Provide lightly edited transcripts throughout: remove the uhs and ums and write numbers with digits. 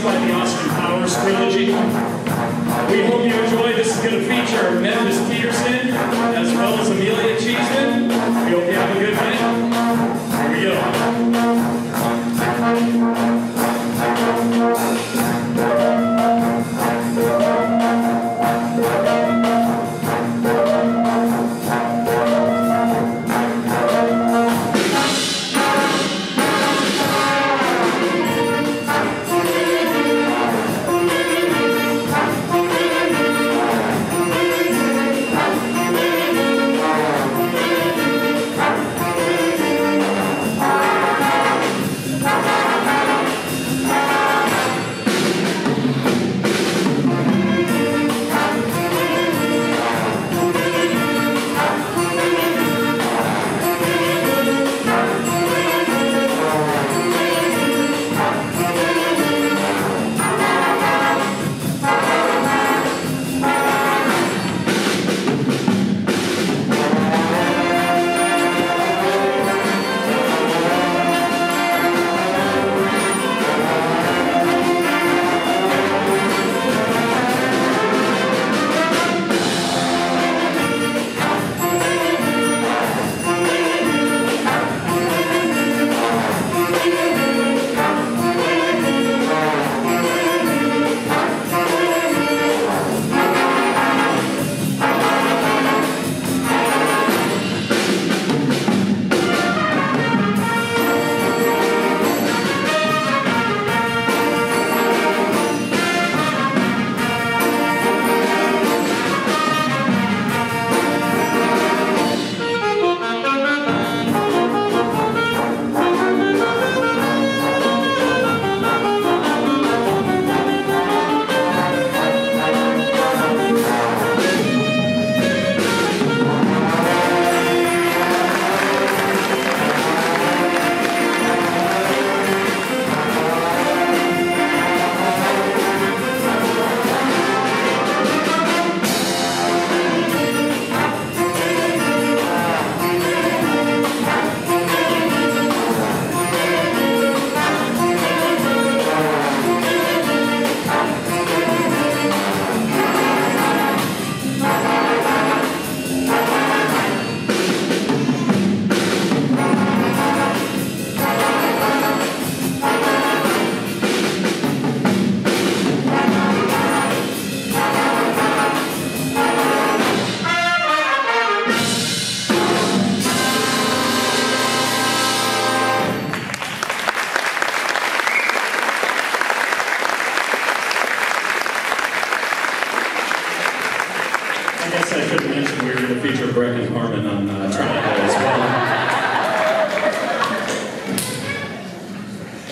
produced by the Austin Powers trilogy. We hope you enjoy. This is going to feature Memphis Peterson as well as Amelia Cheeseman. We hope you have a good night. Here we go.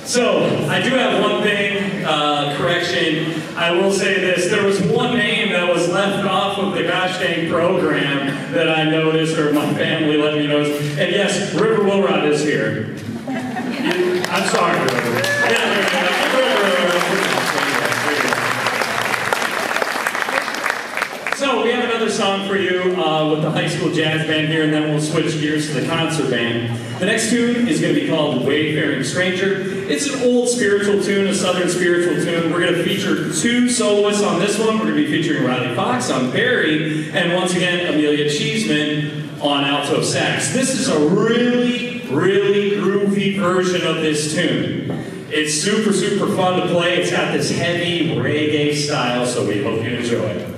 So, I do have one thing, correction. I will say this, there was one name that was left off of the gosh dang program that I noticed, or my family let me know, and yes, River Wilrod is here. I'm sorry, River. Yeah, so, we have another song for you with the high school jazz band here, and then we'll switch gears to the concert band. The next tune is going to be called Wayfaring Stranger. It's an old spiritual tune, a southern spiritual tune. We're going to feature two soloists on this one. We're going to be featuring Riley Fox on Perry, and once again, Amelia Cheeseman on alto sax. This is a really, really groovy version of this tune. It's super, super fun to play. It's got this heavy reggae style, so we hope you enjoy it.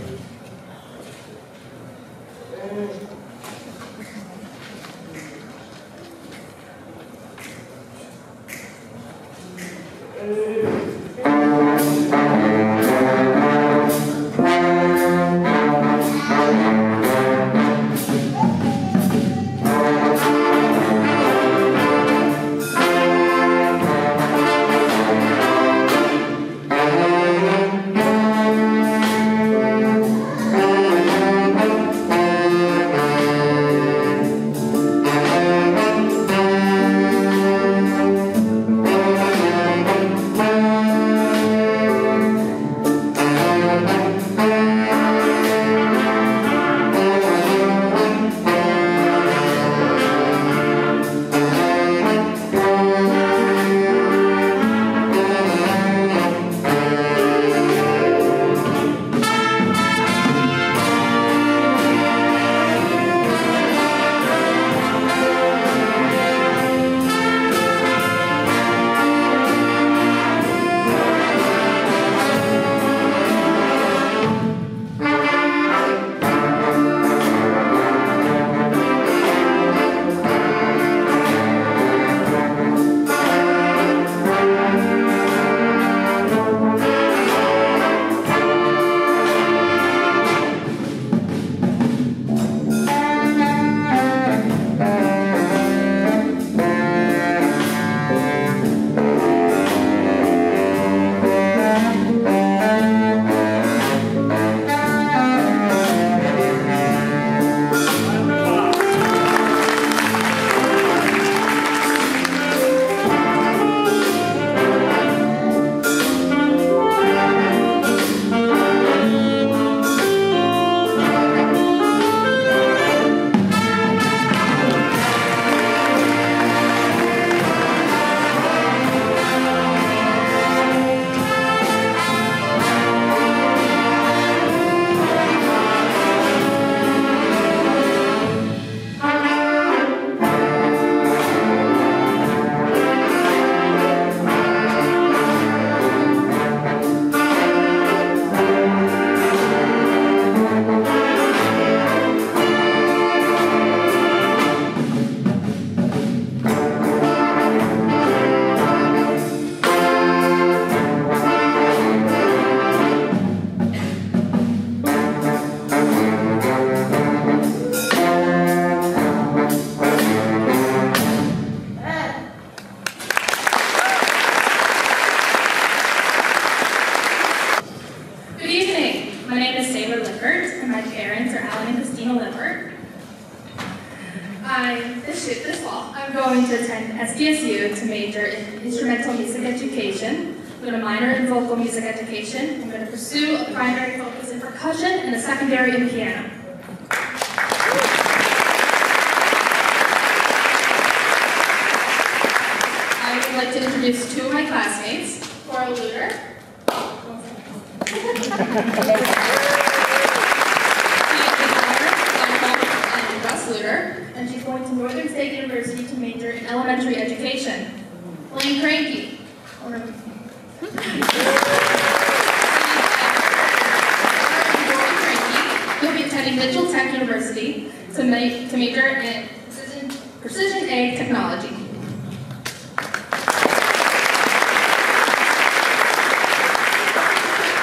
Lippert, and my parents are Alan and Christina Lippert. This fall, I'm going to attend SDSU to major in instrumental music education. I'm going to minor in vocal music education. I'm going to pursue a primary focus in percussion and a secondary in piano. I would like to introduce two of my classmates, Cora Luder. And she's going to Northern State University to major in elementary education. Blaine Cranky. He'll be attending Mitchell Tech University to major in precision egg technology.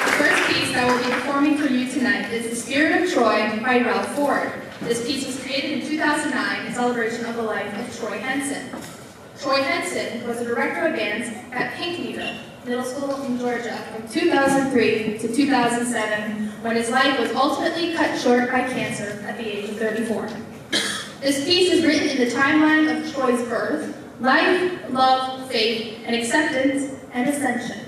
The first piece that will be performing for you tonight is The Spirit of Troy by Ralph Ford. This piece was created in 2009 in celebration of the life of Troy Henson. Troy Henson was the director of bands at Pink Meter Middle School in Georgia from 2003 to 2007, when his life was ultimately cut short by cancer at the age of 34. This piece is written in the timeline of Troy's birth, life, love, faith, and acceptance, and ascension.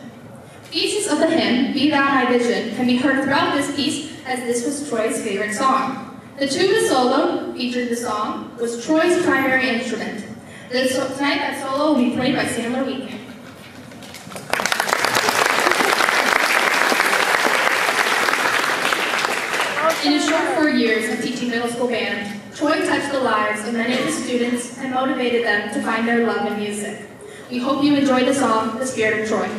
Pieces of the hymn, Be Thou My Vision, can be heard throughout this piece, as this was Troy's favorite song. The tuba solo featured the song was Troy's primary instrument. Tonight that solo will be played by Sandler Weekend. In his short 4 years of teaching middle school band, Troy touched the lives of many of the students and motivated them to find their love in music. We hope you enjoy the song, The Spirit of Troy.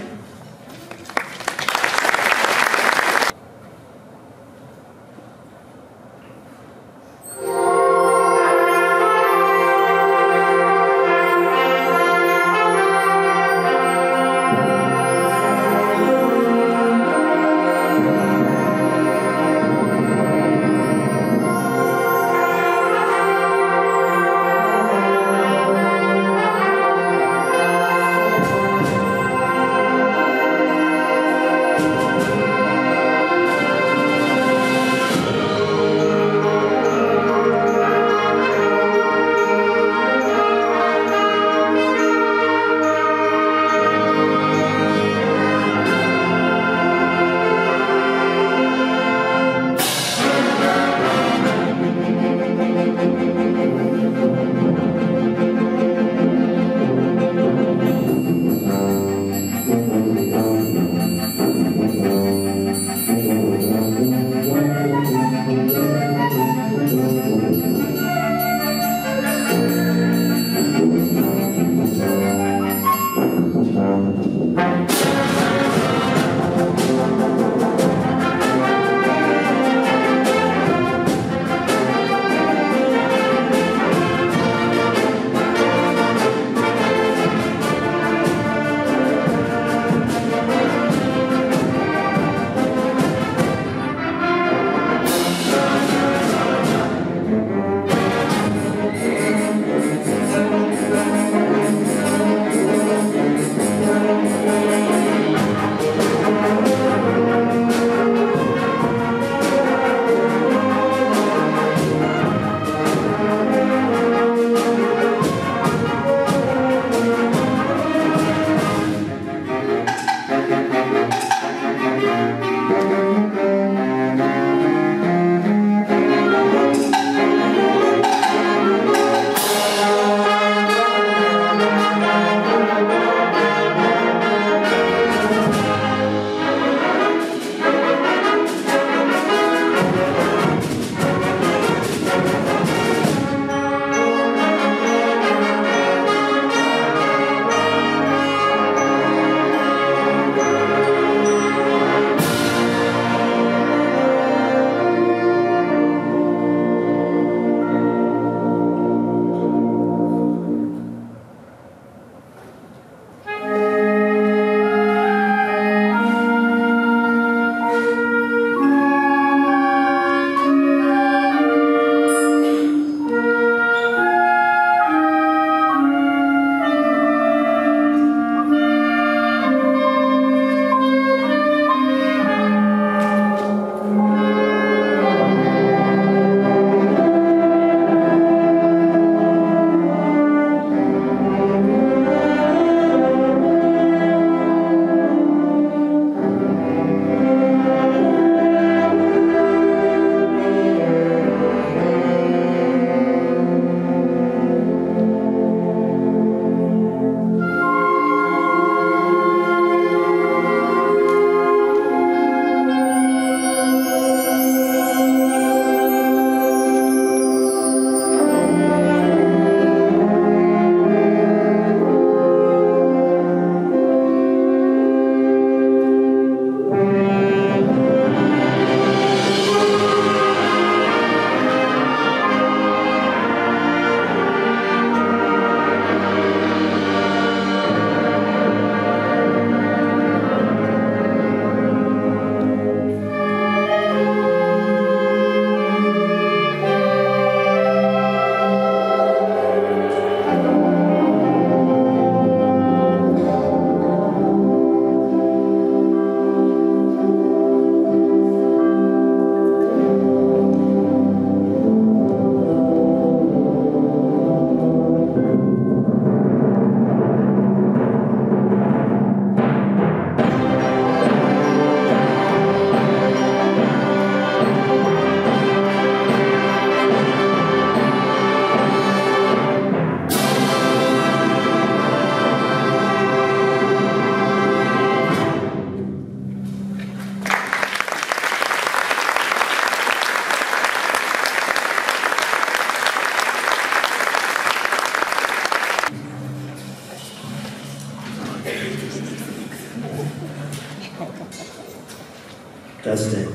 Justin.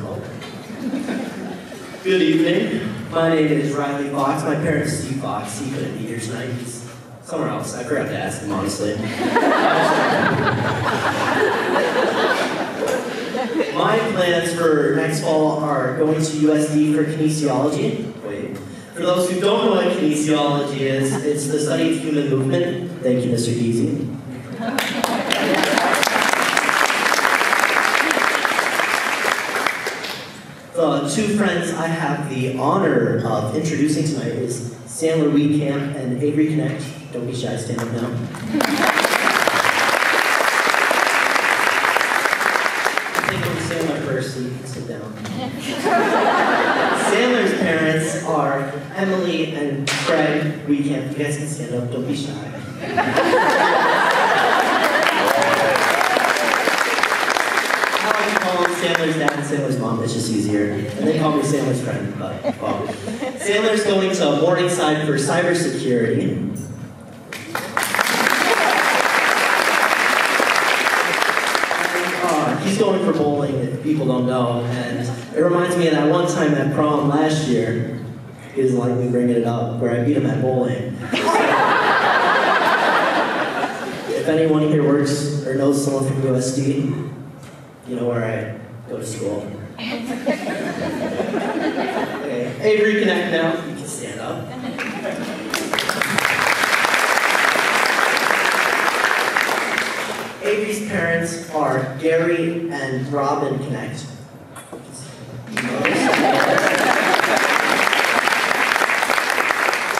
Good evening. My name is Riley Fox. My parents are Steve Fox. He couldn't be here tonight. He's somewhere else. I forgot to ask him, honestly. My plans for next fall are going to USD for kinesiology. Wait. For those who don't know what kinesiology is, it's the study of human movement. Thank you, Mr. Deasy. The two friends I have the honor of introducing tonight is Sandler Weedcamp and Avery Connect. Don't be shy, stand up now. Take over Sandler first so you can sit down. Sandler's parents are Emily and Craig Weedcamp. You guys can stand up, don't be shy. Sandler's dad and Sandler's mom, it's just easier. And they call me Sandler's friend, but, well. Sandler's going to Morningside for cybersecurity. And, he's going for bowling, if people don't know. And it reminds me of that one time at prom last year. He doesn't like me bringing it up, where I beat him at bowling. If anyone here works or knows someone from USD, you know where I go to school. Okay, Avery Connect now. You can stand up. Avery's parents are Gary and Robin Connect.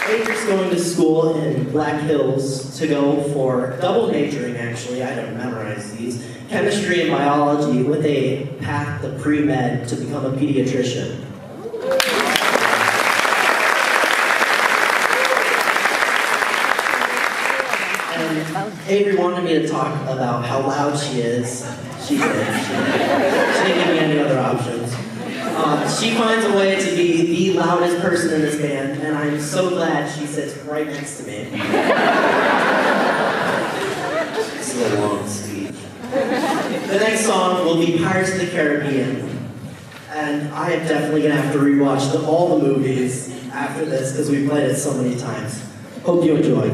Avery's going to school in Black Hills to go for double majoring, actually. I don't memorize these. Chemistry and biology with a path to pre-med to become a pediatrician. And Avery wanted me to talk about how loud she is. She did. She didn't give me any other options. She finds a way to be the loudest person in this band, and I'm so glad she sits right next to me. It's a long speech. The next song will be Pirates of the Caribbean, and I am definitely going to have to rewatch all the movies after this because we've played it so many times. Hope you enjoy.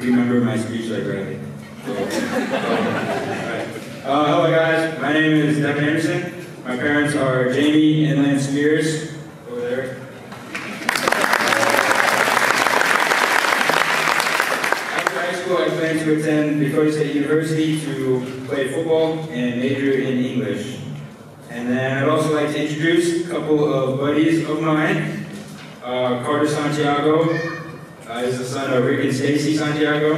remember my speech like right. Hello guys, my name is Devin Anderson. My parents are Jamie and Lance Spears, over there. After high school, I plan to attend Victoria State University to play football and major in English. And then I'd also like to introduce a couple of buddies of mine. Carter Santiago is the son of Rick and Stacy Santiago.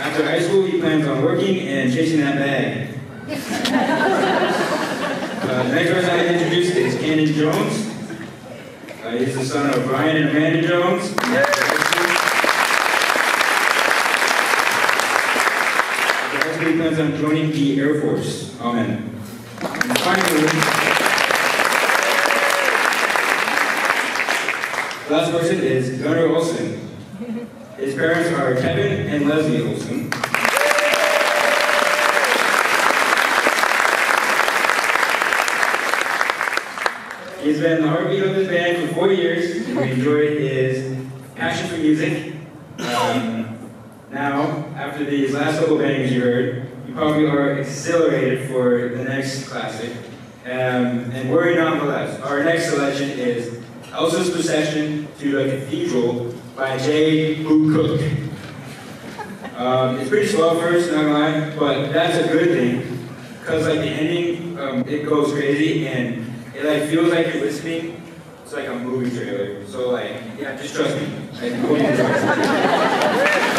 After high school, he plans on working and chasing that bag. The next person I introduced is Cannon Jones. He's the son of Brian and Amanda Jones. He plans on joining the Air Force. Amen. And finally, the last person is Gunnar Olsen. His parents are Kevin and Leslie Olsen. He's been the heartbeat of his band for 4 years. We enjoy his passion for music. Now, after these last couple bangers you heard, you probably are exhilarated for the next classic. And worry not the less. Our next selection is Elsa's Procession to the Cathedral by J. Boo Cook. It's pretty slow first, not gonna lie, but that's a good thing, because like the ending, it goes crazy and it like feels like you're listening. It's like a movie trailer. So like, yeah, just trust me. Like, go enjoy it.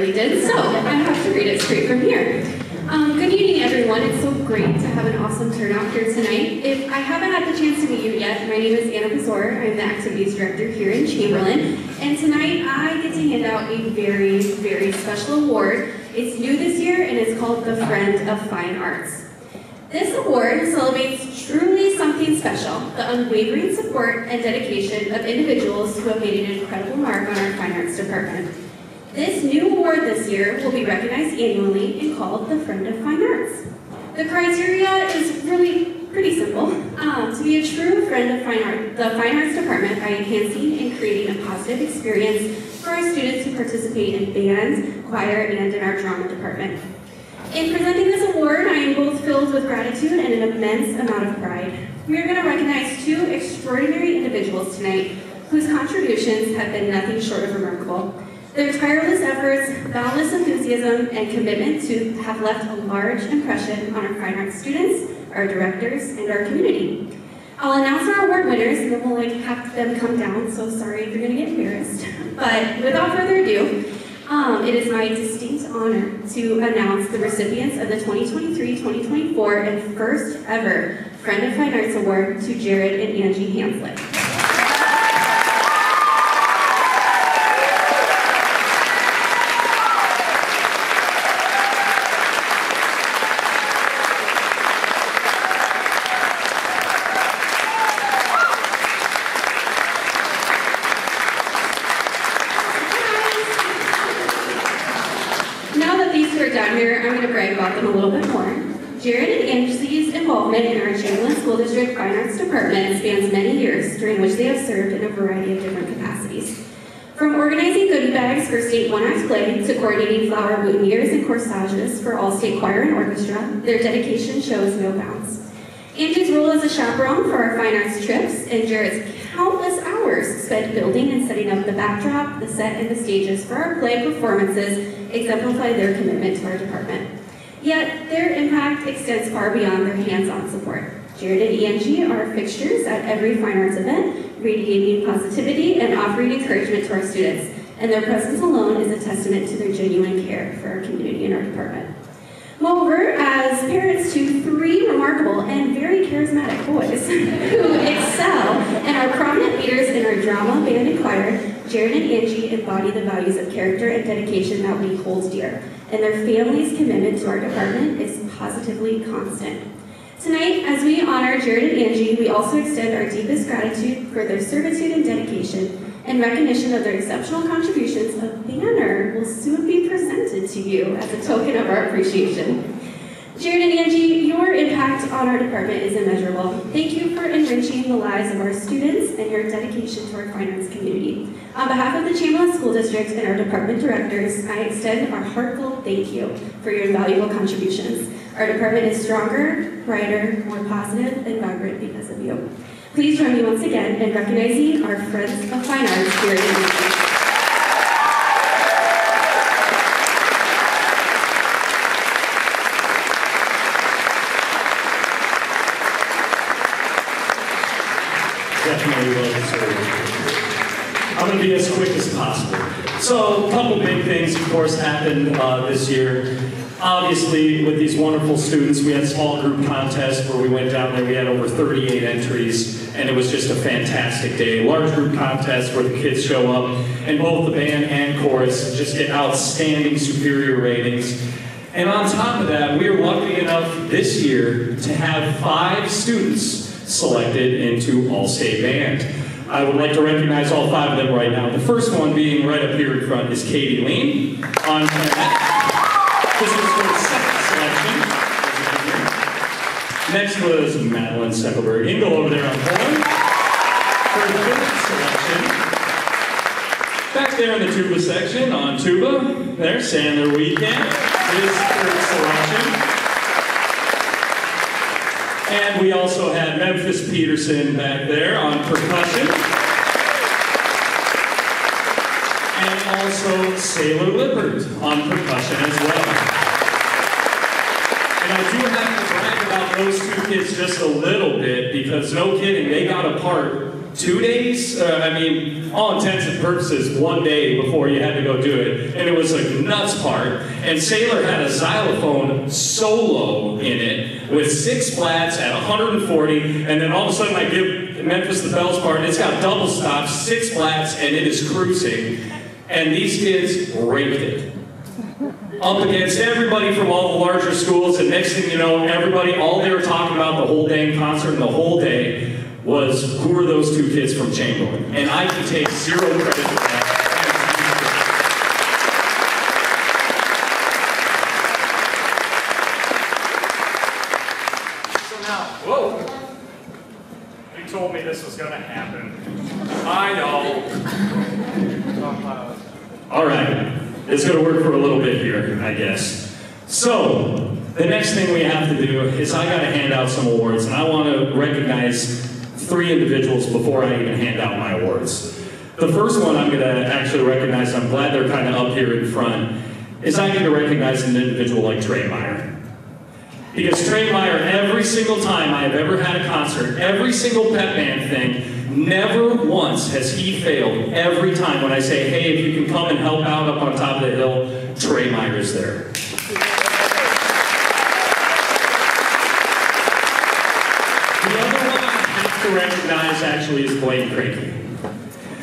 already did, so I have to read it straight from here. Good evening, everyone. It's so great to have an awesome turnout here tonight. If I haven't had the chance to meet you yet, my name is Anna Pazor. I'm the Activities Director here in Chamberlain. And tonight, I get to hand out a very, very special award. It's new this year, and it's called the Friend of Fine Arts. This award celebrates truly something special, the unwavering support and dedication of individuals who have made an incredible mark on our Fine Arts Department. This new award this year will be recognized annually and called the Friend of Fine Arts. The criteria is really pretty simple. To be a true friend of the Fine Arts Department by enhancing and creating a positive experience for our students who participate in band, choir, and in our drama department. In presenting this award, I am both filled with gratitude and an immense amount of pride. We are going to recognize two extraordinary individuals tonight whose contributions have been nothing short of remarkable. Their tireless efforts, boundless enthusiasm, and commitment to have left a large impression on our fine arts students, our directors, and our community. I'll announce our award winners, and then we'll have them come down, so sorry if you're going to get embarrassed. But without further ado, it is my distinct honor to announce the recipients of the 2023-2024 and first ever Friend of Fine Arts Award to Jared and Angie Hanslick. Them a little bit more. Jared and Angie's involvement in our Chamberlain School District Fine Arts Department spans many years, during which they have served in a variety of different capacities. From organizing goodie bags for state one-act play to coordinating flower boutonnieres and corsages for all state choir and orchestra, their dedication shows no bounds. Angie's role as a chaperone for our fine arts trips, and Jared's countless hours spent building and setting up the backdrop, the set, and the stages for our play performances exemplify their commitment to our department. Yet, their impact extends far beyond their hands-on support. Jared and Angie are fixtures at every fine arts event, radiating positivity and offering encouragement to our students, and their presence alone is a testament to their genuine care for our community and our department. Moreover, as parents to three remarkable and very charismatic boys who excel and are prominent leaders in our drama, band, and choir, Jared and Angie embody the values of character and dedication that we hold dear, and their family's commitment to our department is positively constant. Tonight, as we honor Jared and Angie, we also extend our deepest gratitude for their servitude and dedication. In recognition of their exceptional contributions, a banner will soon be presented to you as a token of our appreciation. Jared and Angie, your impact on our department is immeasurable. Thank you for enriching the lives of our students and your dedication to our fine arts community. On behalf of the Chamberlain School District and our department directors, I extend our heartfelt thank you for your invaluable contributions. Our department is stronger, brighter, more positive, and vibrant because of you. Please join me once again in recognizing our Friends of Fine Arts here in New Definitely well deserved. I'm going to be as quick as possible. So, a couple big things, of course, happened this year. Obviously, with these wonderful students, we had a small group contest where we went down there. We had over 38 entries, and it was just a fantastic day. Large group contest where the kids show up, and both the band and chorus just get outstanding, superior ratings. And on top of that, we were lucky enough this year to have 5 students selected into All-State Band. I would like to recognize all 5 of them right now. The first one being right up here in front is Katie Lean on clarinet. This was for the second selection. Next was Madeline Steckelberg-Engel over there on horn. For the third selection. Back there in the tuba section on tuba, there's Sandler Weekend, his third selection. And we also had Memphis Peterson back there on percussion. And also Sailor Lippert on percussion as well. And I do have to brag about those 2 kids just a little bit because, no kidding, they got a part 2 days? I mean, all intents and purposes, 1 day before you had to go do it. And it was a nuts part. And Sailor had a xylophone solo in it with 6 flats at 140. And then all of a sudden I give Memphis the Bells part. It's got double stops, 6 flats, and it is cruising. And these kids raked it. Up against everybody from all the larger schools, and next thing you know, everybody, all they were talking about the whole dang concert and the whole day was, who are those 2 kids from Chamberlain? And I can take 0 credit for that. So now, whoa! You told me this was going to happen. I know. All right. It's going to work for a little bit here, I guess. So, the next thing we have to do is I got to hand out some awards, and I want to recognize 3 individuals before I even hand out my awards. The first one I'm going to actually recognize, I'm glad they're kind of up here in front, is I get to recognize an individual like Trey Meyer. Because Trey Meyer, every single time I have ever had a concert, every single pep band thing, never once has he failed. Every time when I say, hey, if you can come and help out up on top of the hill, Trey Meyer is there. The other one I have to recognize actually is Blaine Cranky.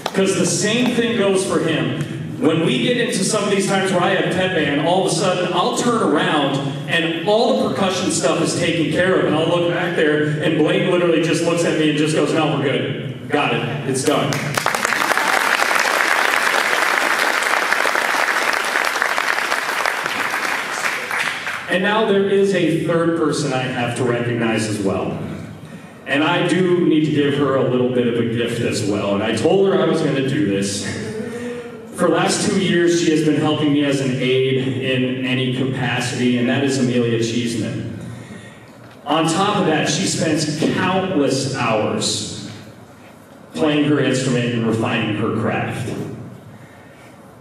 Because the same thing goes for him. When we get into some of these times where I have pep band, all of a sudden I'll turn around and all the percussion stuff is taken care of, and I'll look back there and Blaine literally just looks at me and just goes, no, we're good. Got it. It's done. And now there is a third person I have to recognize as well. And I do need to give her a little bit of a gift as well. And I told her I was going to do this. For the last 2 years, she has been helping me as an aide in any capacity, and that is Amelia Cheeseman. On top of that, she spends countless hours playing her instrument and refining her craft.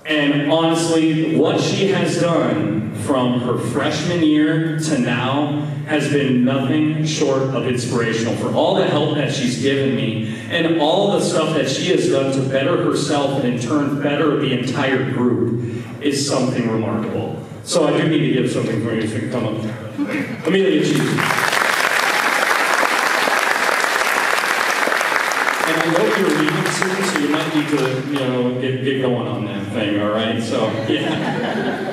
And honestly, what she has done from her freshman year to now has been nothing short of inspirational. For all the help that she's given me and all the stuff that she has done to better herself and in turn better the entire group is something remarkable. So I do need to give something for you, so you can come up. Amelia Cheeseman. And I know you're leaving soon, so you might need to, get going on that thing, all right? So, yeah.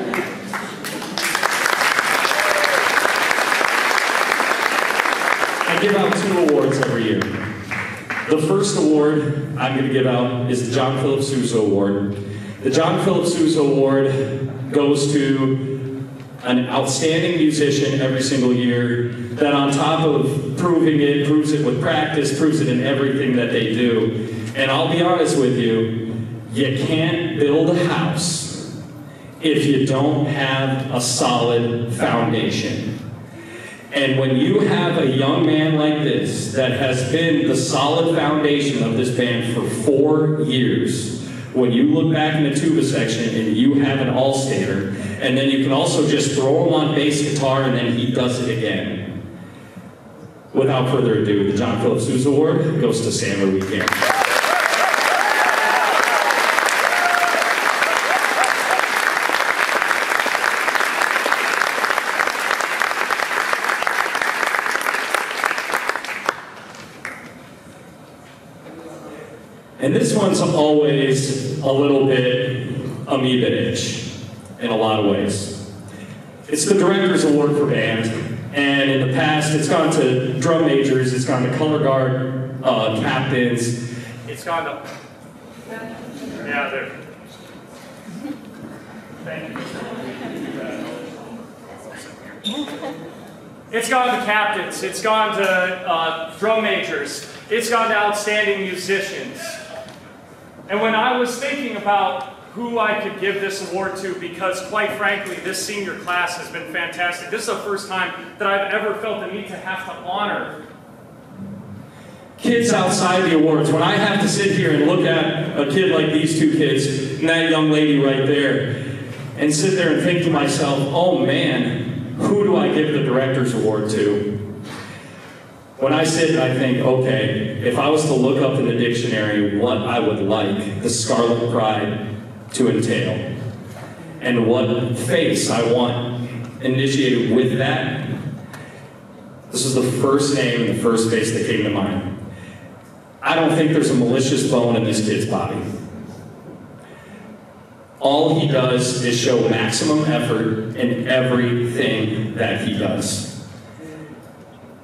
I give out 2 awards every year. The first award I'm going to give out is the John Philip Sousa Award. The John Philip Sousa Award goes to an outstanding musician every single year that on top of proving it, proves it with practice, proves it in everything that they do. And I'll be honest with you, you can't build a house if you don't have a solid foundation. And when you have a young man like this that has been the solid foundation of this band for 4 years, when you look back in the tuba section and you have an all-stater, and then you can also just throw him on bass guitar and then he does it again. Without further ado, the John Philip Sousa Award goes to Sandler Weekend. And this one's always a little bit amoeba-ish in a lot of ways. It's the Director's Award for Band, and in the past it's gone to drum majors, it's gone to color guard captains. It's gone to... Yeah, there. Thank you. It's gone to captains, it's gone to drum majors, it's gone to outstanding musicians. And when I was thinking about who I could give this award to, because quite frankly, this senior class has been fantastic. This is the first time that I've ever felt the need to have to honor kids outside the awards. When I have to sit here and look at a kid like these 2 kids, and that young lady right there, and sit there and think to myself, oh man, who do I give the Director's Award to? When I sit and I think, okay, if I was to look up in the dictionary what I would like the Scarlet Pride to entail, and what face I want initiated with that, this was the first name and the first face that came to mind. I don't think there's a malicious bone in this kid's body. All he does is show maximum effort in everything that he does.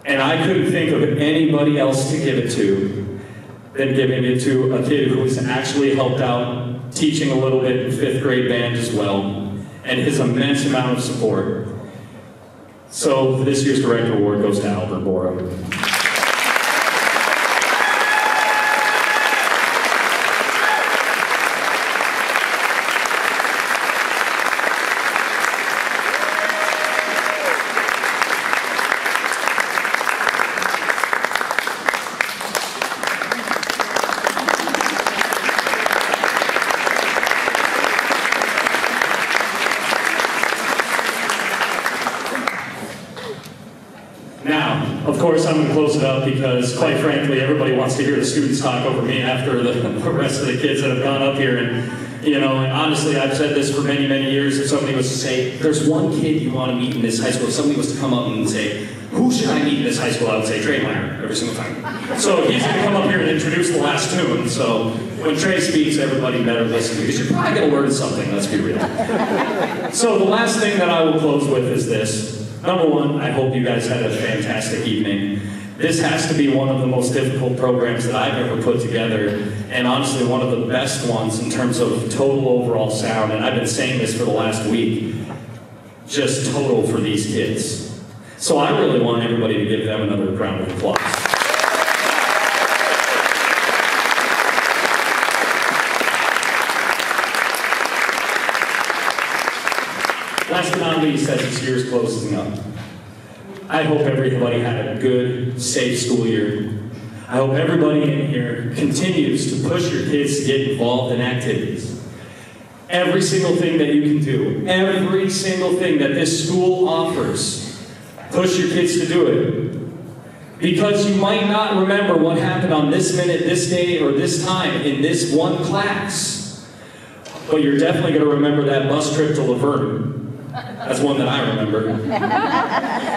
And I couldn't think of anybody else to give it to than giving it to a kid who has actually helped out teaching a little bit in 5th grade band as well, and his immense amount of support. So this year's Director Award goes to Albert Bora. Of course, I'm going to close it up because, quite frankly, everybody wants to hear the students talk over me after the rest of the kids that have gone up here. And, you know, and honestly, I've said this for many, many years. If somebody was to say, there's one kid you want to meet in this high school, if somebody was to come up and say, who should I meet in this high school? I would say Trey Meyer every single time. So he's going to come up here and introduce the last tune. So when Trey speaks, everybody better listen because you're probably going to learn something, let's be real. So the last thing that I will close with is this. Number one, I hope you guys had a fantastic evening. This has to be one of the most difficult programs that I've ever put together, and honestly one of the best ones in terms of total overall sound, and I've been saying this for the last week, just total for these kids. So I really want everybody to give them another round of applause. Last but not least, as this year's closing up, I hope everybody had a good, safe school year. I hope everybody in here continues to push your kids to get involved in activities. Every single thing that you can do, every single thing that this school offers, push your kids to do it. Because you might not remember what happened on this minute, this day, or this time in this one class, but you're definitely going to remember that bus trip to Laverne. That's one that I remember.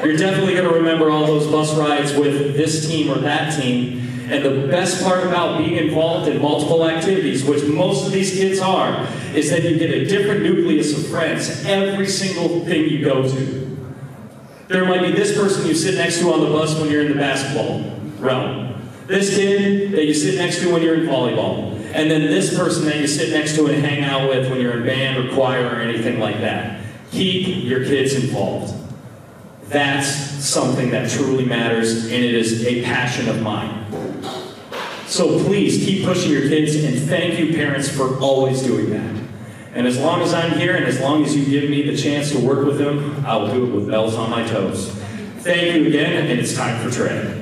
You're definitely going to remember all those bus rides with this team or that team. And the best part about being involved in multiple activities, which most of these kids are, is that you get a different nucleus of friends every single thing you go to. There might be this person you sit next to on the bus when you're in the basketball realm. This kid that you sit next to when you're in volleyball. And then this person that you sit next to and hang out with when you're in band or choir or anything like that. Keep your kids involved. That's something that truly matters, and it is a passion of mine. So please keep pushing your kids, and thank you parents for always doing that. And as long as I'm here, and as long as you give me the chance to work with them, I will do it with bells on my toes. Thank you again, and it's time for Trey.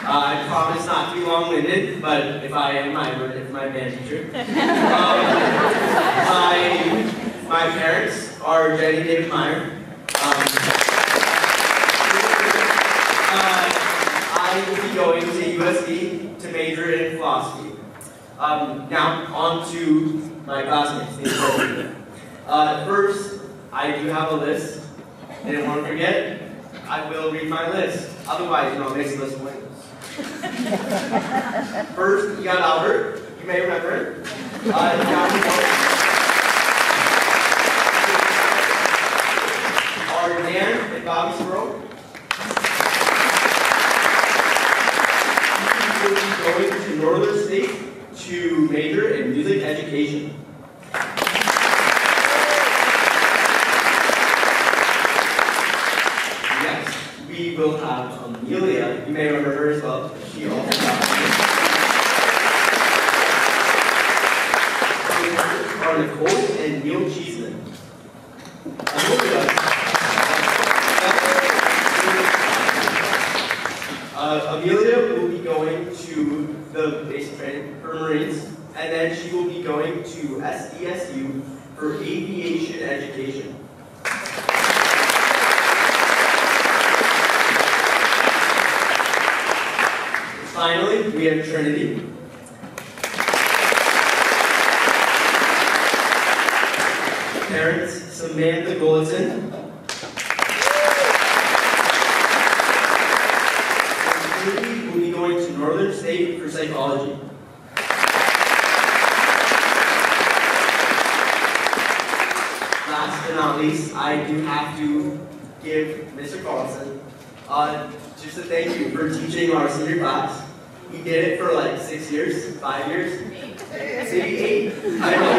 I promise not to be long-winded, but if I am, it's my band teacher. My parents are Jenny and David Meyer. I will be going to USD to major in philosophy. Now, on to my classmates. First, I do have a list. I didn't want to forget. I will read my list. Otherwise, it makes a list of winners. First, you got Albert. You may remember it. You got our Dan and Bobby Squirrel. He will be going to Northern State to major in music education. Next, we will have Amelia. You may remember her as well. She also are Nicole and Neil Cheeseman. Amelia will be going to the basic training for Marines, and then she will be going to SDSU for aviation education. Finally, we have Trinity. Parents, Samantha Goldson. Trinity will be going to Northern State for psychology. Last but not least, I do have to give Mr. Carlson just a thank you for teaching our senior class. He did it for like 6 years, 5 years, maybe 8. I don't know.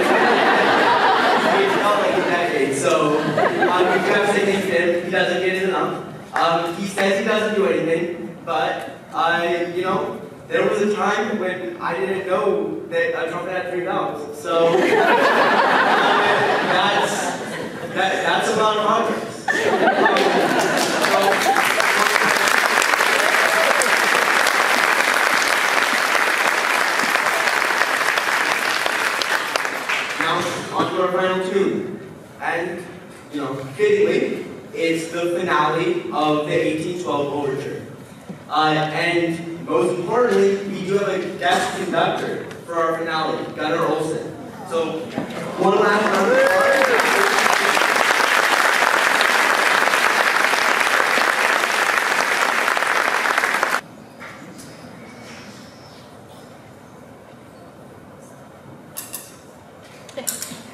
It felt like a decade. So we do have to say thank you to him. He doesn't get it enough. He says he doesn't do anything, but you know, there was a time when I didn't know that a trumpet had 3 valves. So that's a lot of progress. Now, on to our final tune. And, you know, fittingly, it's the finale of the 1812 Overture. And most importantly, we do have a guest conductor for our finale, Gunnar Olsen. So, one last round of applause. Thanks.